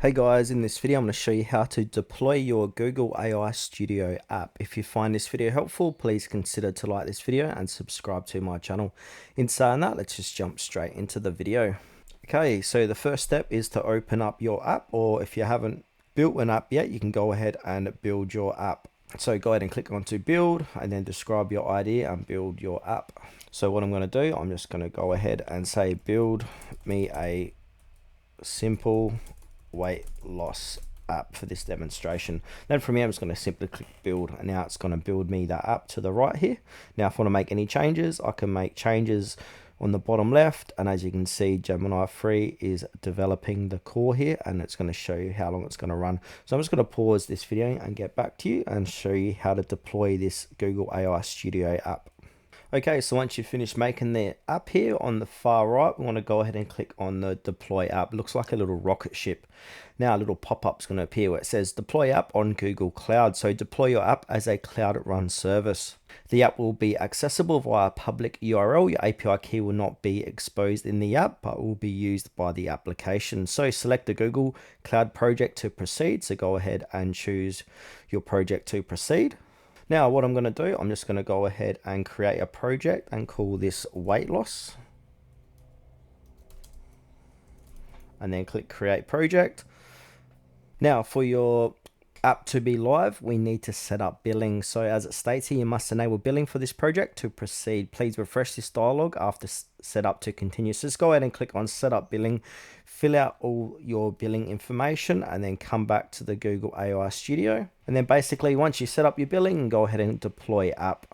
Hey guys, in this video I'm going to show you how to deploy your Google AI Studio app. If you find this video helpful, please consider to like this video and subscribe to my channel. In saying that, let's just jump straight into the video. Okay, so the first step is to open up your app, or if you haven't built an app yet, you can go ahead and build your app. So go ahead and click onto build and then describe your idea and build your app. So what I'm going to do, I'm just going to go ahead and say build me a simple weight loss app for this demonstration. Then from here I'm just going to simply click build, and now it's going to build me that app to the right here. Now if I want to make any changes, I can make changes on the bottom left, and as you can see, Gemini 3 is developing the core here, and it's going to show you how long it's going to run. So I'm just going to pause this video and get back to you and show you how to deploy this Google AI Studio app. Okay, so once you've finished making the app here on the far right, we want to go ahead and click on the deploy app. It looks like a little rocket ship. Now a little pop-up is going to appear where it says deploy app on Google Cloud. So deploy your app as a cloud run service. The app will be accessible via a public URL. Your API key will not be exposed in the app, but will be used by the application. So select the Google Cloud project to proceed. So go ahead and choose your project to proceed. Now what I'm going to do, I'm just going to go ahead and create a project and call this weight loss. And then click create project. Now for your app to be live, we need to set up billing. So as it states here, you must enable billing for this project to proceed. Please refresh this dialog after setup to continue. So just go ahead and click on setup billing, fill out all your billing information, and then come back to the Google AI Studio. And then basically once you set up your billing, go ahead and deploy app.